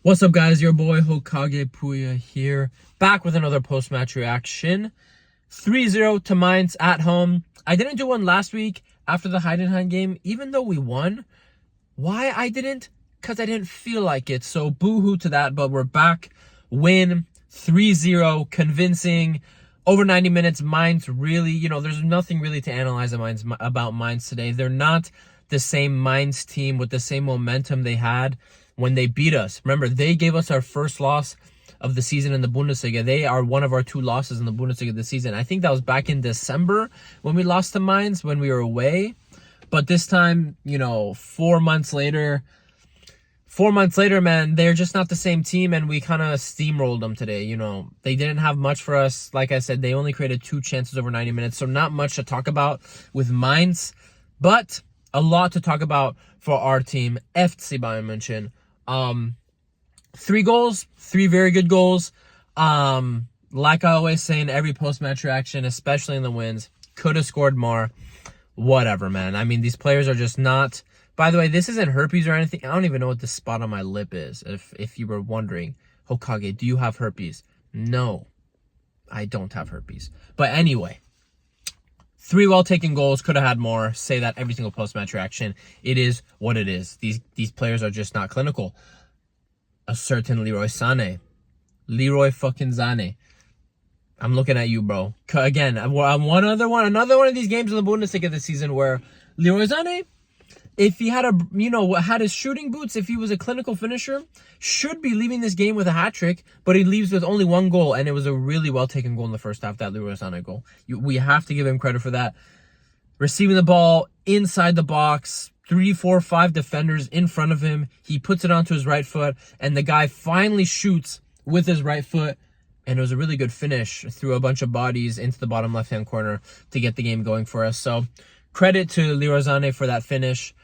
What's up, guys? Your boy Hokage Puya here, back with another post-match reaction. 3-0 to Mainz at home. I didn't do one last week after the Heidenheim game, even though we won. Why I didn't? Because I didn't feel like it. So boo-hoo to that, but we're back. Win 3-0, convincing. Over 90 minutes, Mainz really, there's nothing really to analyze about Mainz today. They're not the same Mainz team with the same momentum they had when they beat us. Remember, they gave us our first loss of the season in the Bundesliga. They are one of our 2 losses in the Bundesliga this season. I think that was back in December when we lost to Mainz, when we were away. But this time, 4 months later, man, they're just not the same team, and we kind of steamrolled them today. They didn't have much for us. Like I said, they only created 2 chances over 90 minutes, so not much to talk about with Mainz, but a lot to talk about for our team, FC Bayern München. 3 goals, 3 very good goals. Like I always say in every post-match reaction, especially in the wins, could have scored more. Whatever, man. I mean, these players are just not... By the way, this isn't herpes or anything. I don't even know what the spot on my lip is, if you were wondering. Hokage, do you have herpes? No, I don't have herpes. But anyway, 3 well-taken goals, could have had more. Say that every single post-match reaction. It is what it is. These players are just not clinical. A certain Leroy SANE. Leroy fucking SANE. I'm looking at you, bro. Again, another one of these games in the Bundesliga this season where Leroy SANE, if he had had his shooting boots, if he was a clinical finisher, should be leaving this game with a hat-trick, but he leaves with only 1 goal, and it was a really well-taken goal in the first half, that Leroy SANE goal. We have to give him credit for that. Receiving the ball inside the box, 3, 4, 5 defenders in front of him. He puts it onto his right foot, and the guy finally shoots with his right foot, and it was a really good finish through a bunch of bodies into the bottom left-hand corner to get the game going for us. So credit to Leroy SANE for that finish.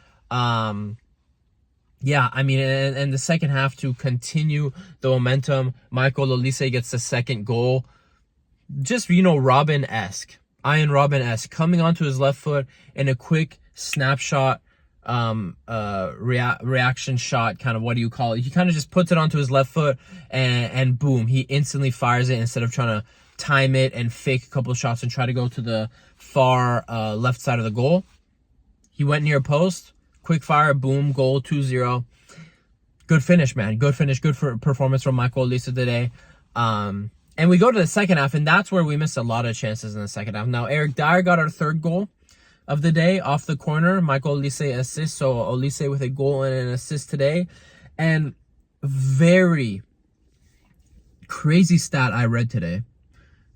Yeah, I mean, and the second half to continue the momentum, Michael Olise gets the second goal. Just, Robin-esque. Iron Robin-esque. Coming onto his left foot in a quick snapshot, reaction shot, kind of, what do you call it? He kind of just puts it onto his left foot and boom, he instantly fires it instead of trying to time it and fake a couple of shots and try to go to the far left side of the goal. He went near post. Quick fire, boom, goal, 2-0. Good finish, man. Good finish, good performance from Michael Olise today. And we go to the second half, and that's where we missed a lot of chances in the second half. Now, Eric Dyer got our 3rd goal of the day off the corner. Michael Olise assist, so Olise with a goal and an assist today. And very crazy stat I read today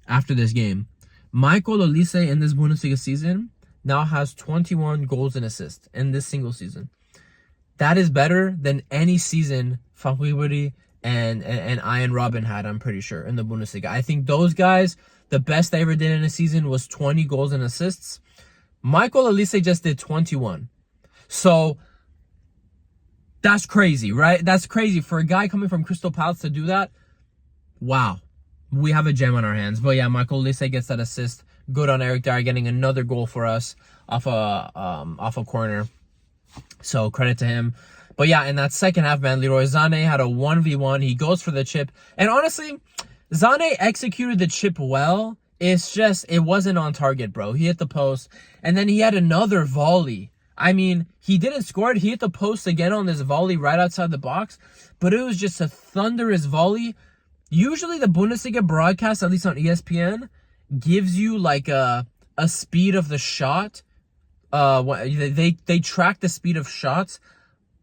after this game. Michael Olise in this Bundesliga season now has 21 goals and assists in this single season. That is better than any season Frank Ribery and Ian Robin had, I'm pretty sure, in the Bundesliga. I think those guys, the best they ever did in a season was 20 goals and assists. Michael Olise just did 21. So that's crazy, right? That's crazy. For a guy coming from Crystal Palace to do that, wow. We have a gem on our hands. But yeah, Michael Olise gets that assist. Good on Eric Dyer getting another goal for us off a corner. So credit to him. But yeah, in that second half, man, Leroy SANE had a 1v1. He goes for the chip. And honestly, SANE executed the chip well. It's just, it wasn't on target, bro. He hit the post. And then he had another volley. I mean, he didn't score it. He hit the post again on this volley right outside the box. But it was just a thunderous volley. Usually the Bundesliga broadcast, at least on ESPN, gives you like a speed of the shot. They track the speed of shots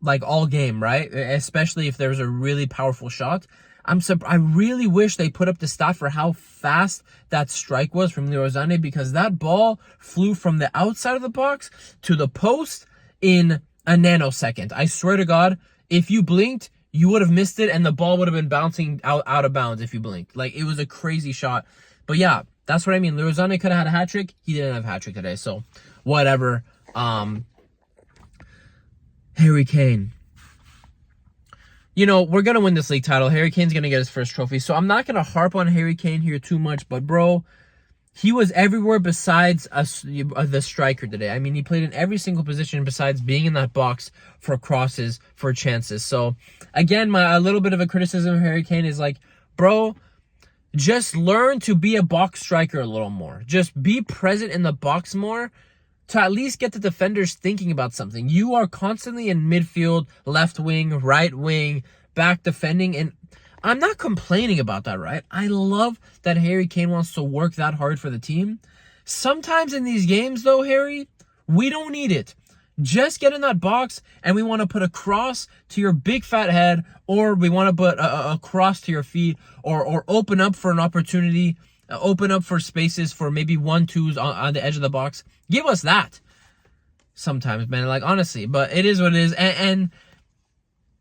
like all game, right? Especially if there's a really powerful shot. I really wish they put up the stat for how fast that strike was from Leroy SANE, because that ball flew from the outside of the box to the post in a nanosecond. I swear to God, if you blinked, you would have missed it, and the ball would have been bouncing out of bounds if you blinked. Like, it was a crazy shot. But yeah, that's what I mean. Leroy SANE could have had a hat-trick. He didn't have a hat-trick today, so whatever. Harry Kane. We're going to win this league title. Harry Kane's going to get his first trophy, so I'm not going to harp on Harry Kane here too much. But, bro, he was everywhere besides the striker today. I mean, he played in every single position besides being in that box for crosses, for chances. So, again, a little bit of a criticism of Harry Kane is like, bro, just learn to be a box striker a little more. Just be present in the box more to at least get the defenders thinking about something. You are constantly in midfield, left wing, right wing, back defending, and I'm not complaining about that, right? I love that Harry Kane wants to work that hard for the team. Sometimes in these games, though, Harry, we don't need it. Just get in that box, and we want to put a cross to your big fat head, or we want to put a cross to your feet, or open up for an opportunity, open up for spaces for maybe 1-2s on the edge of the box. Give us that sometimes, man. Like, honestly, but it is what it is. And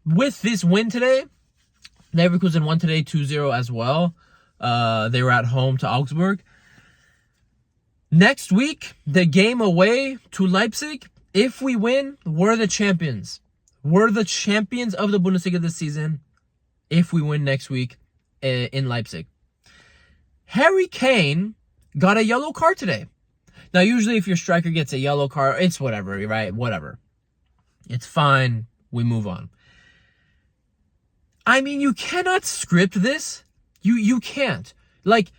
with this win today, Leverkusen won today 2-0 as well. They were at home to Augsburg. Next week, the game away to Leipzig. If we win, we're the champions. We're the champions of the Bundesliga this season if we win next week in Leipzig. Harry Kane got a yellow card today. Now, usually if your striker gets a yellow card, it's whatever, right? Whatever. It's fine. We move on. I mean, you cannot script this. You can't. Like,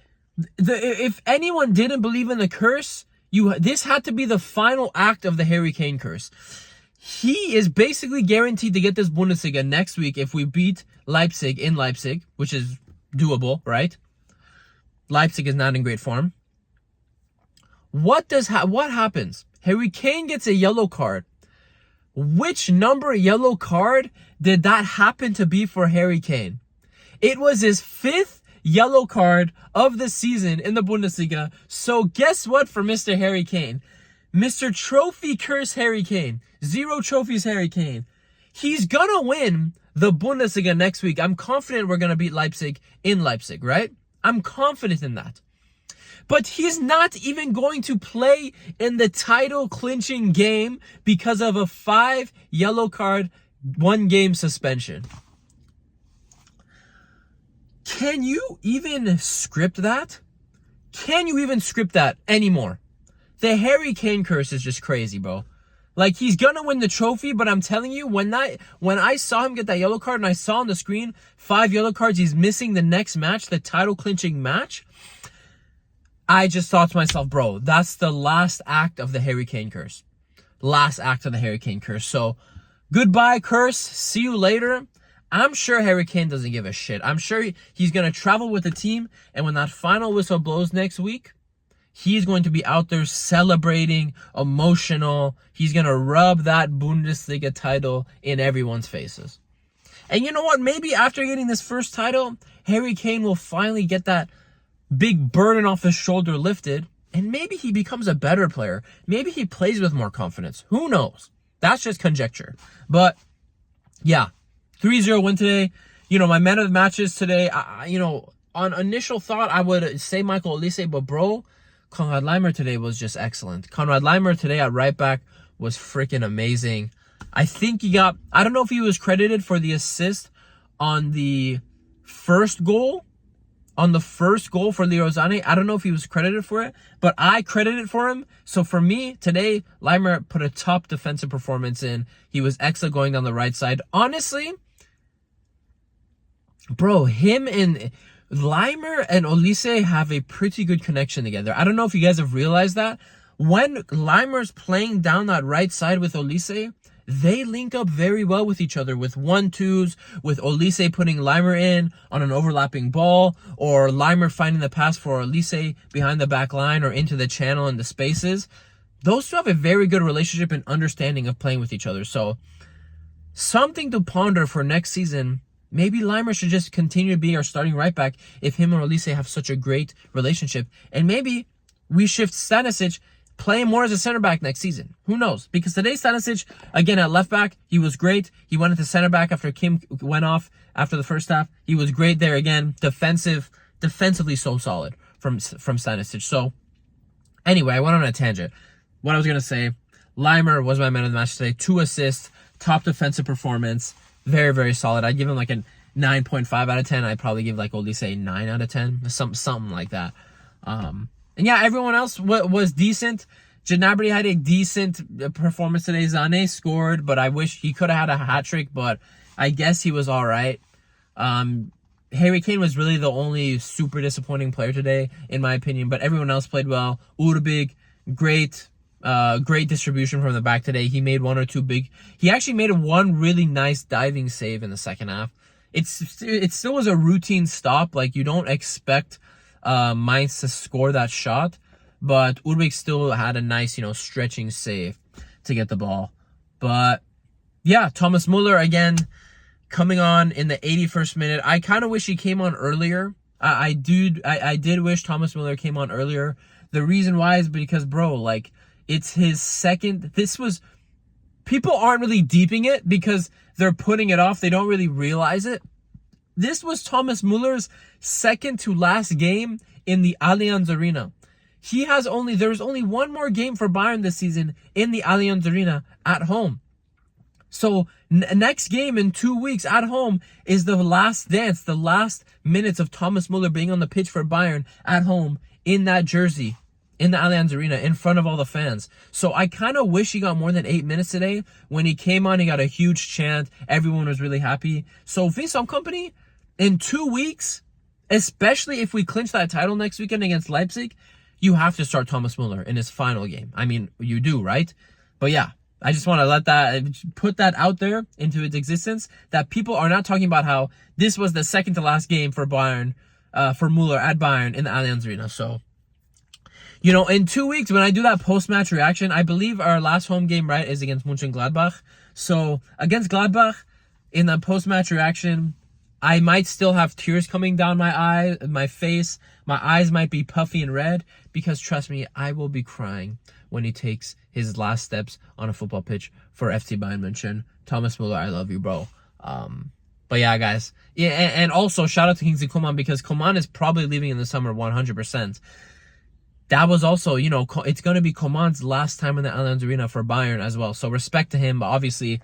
if anyone didn't believe in the curse, this had to be the final act of the Harry Kane curse. He is basically guaranteed to get this Bundesliga next week if we beat Leipzig in Leipzig, which is doable, right? Leipzig is not in great form. What happens? Harry Kane gets a yellow card. Which number yellow card did that happen to be for Harry Kane? It was his 5th yellow card of the season in the Bundesliga. So guess what for Mr. Harry Kane? Mr. Trophy Curse Harry Kane. 0 trophies Harry Kane. He's gonna win the Bundesliga next week. I'm confident we're gonna beat Leipzig in Leipzig, right? I'm confident in that. But he's not even going to play in the title clinching game because of a 5 yellow card, 1 game suspension. Can you even script that? Can you even script that anymore? The Harry Kane curse is just crazy, bro. Like, he's gonna win the trophy, but I'm telling you, when I saw him get that yellow card and I saw on the screen 5 yellow cards, he's missing the next match, the title clinching match, I just thought to myself, bro, that's the last act of the Harry Kane curse. Last act of the Harry Kane curse. So, goodbye, curse. See you later. I'm sure Harry Kane doesn't give a shit. I'm sure he's going to travel with the team, and when that final whistle blows next week, he's going to be out there celebrating, emotional. He's going to rub that Bundesliga title in everyone's faces. And you know what? Maybe after getting this first title, Harry Kane will finally get that big burden off his shoulder lifted, and maybe he becomes a better player. Maybe he plays with more confidence. Who knows? That's just conjecture. But yeah, 3-0 win today. You know, my man of the matches today, on initial thought, I would say Michael Olise, but bro, Konrad Laimer today was just excellent. Konrad Laimer today at right back was freaking amazing. I think I don't know if he was credited for the assist on the first goal. On the first goal for Leroy SANE, I don't know if he was credited for it, but I credit it for him. So for me, today, Laimer put a top defensive performance in. He was excellent going down the right side. Honestly, bro, him and Laimer and Olise have a pretty good connection together. I don't know if you guys have realized that. When Laimer's playing down that right side with Olise, they link up very well with each other with 1-2s, with Olise putting Laimer in on an overlapping ball, or Laimer finding the pass for Olise behind the back line or into the channel in the spaces. Those two have a very good relationship and understanding of playing with each other. So, something to ponder for next season. Maybe Laimer should just continue to be our starting right back if him and Olise have such a great relationship. And maybe we shift Stanisic, play more as a center back next season. Who knows? Because today Stanisic, again at left back, he was great. He went into center back after Kim went off after the first half. He was great there again. Defensively so solid from Stanisic. So anyway, I went on a tangent. What I was gonna say, Laimer was my man of the match today. 2 assists, top defensive performance, very, very solid. I'd give him like a 9.5 out of 10. I'd probably give like Olise a 9 out of 10, something like that. And yeah, everyone else was decent. Gnabry had a decent performance today. SANE scored, but I wish he could have had a hat trick, but I guess he was all right. Harry Kane was really the only super disappointing player today, in my opinion, but everyone else played well. Urbig, great distribution from the back today. He made one or two he actually made one really nice diving save in the second half. It still was a routine stop. Like, you don't expect Mainz to score that shot, but Urbig still had a nice, stretching save to get the ball. But yeah, Thomas Muller again coming on in the 81st minute. I kind of wish he came on earlier. I did wish Thomas Muller came on earlier. The reason why is because, bro, like, it's his second. People aren't really deeping it because they're putting it off. They don't really realize it. This was Thomas Muller's second to last game in the Allianz Arena. There's only one more game for Bayern this season in the Allianz Arena at home. So next game in 2 weeks at home is the last dance, the last minutes of Thomas Muller being on the pitch for Bayern at home in that jersey, in the Allianz Arena, in front of all the fans. So I kind of wish he got more than 8 minutes today. When he came on, he got a huge chant. Everyone was really happy. So Vincent Kompany, in 2 weeks, especially if we clinch that title next weekend against Leipzig, you have to start Thomas Muller in his final game. I mean, you do, right? But yeah, I just want to put that out there into its existence, that people are not talking about how this was the second to last game for Bayern, for Muller at Bayern in the Allianz Arena. So, in 2 weeks, when I do that post-match reaction, I believe our last home game, right, is against Mönchengladbach. So against Gladbach, in the post-match reaction, I might still have tears coming down my face. My eyes might be puffy and red because, trust me, I will be crying when he takes his last steps on a football pitch for FC Bayern München. Thomas Muller, I love you, bro. But yeah, guys. Yeah, and also shout out to Kingsley Coman, because Coman is probably leaving in the summer 100%. That was also, it's going to be Coman's last time in the Allianz Arena for Bayern as well. So respect to him, but obviously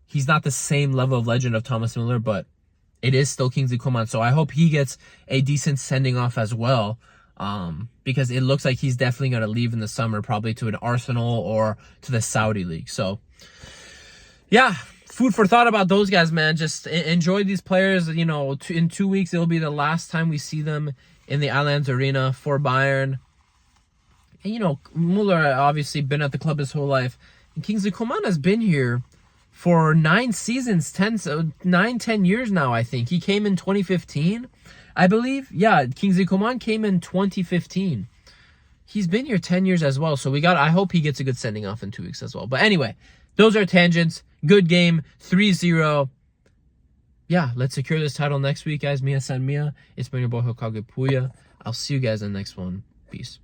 he's not the same level of legend of Thomas Muller, but it is still Kingsley Coman. So I hope he gets a decent sending off as well, because it looks like he's definitely going to leave in the summer, probably to an Arsenal or to the Saudi League. So yeah, food for thought about those guys, man. Just enjoy these players. In 2 weeks, it'll be the last time we see them in the Allianz Arena for Bayern. And, Muller obviously been at the club his whole life. And Kingsley Coman has been here for 9 seasons, 10 years now, I think. He came in 2015, I believe. Yeah, Kingsley Coman came in 2015. He's been here 10 years as well. So I hope he gets a good sending off in 2 weeks as well. But anyway, those are tangents. Good game, 3-0. Yeah, let's secure this title next week, guys. Mia San Mia. It's been your boy Hokage Puya. I'll see you guys in the next one. Peace.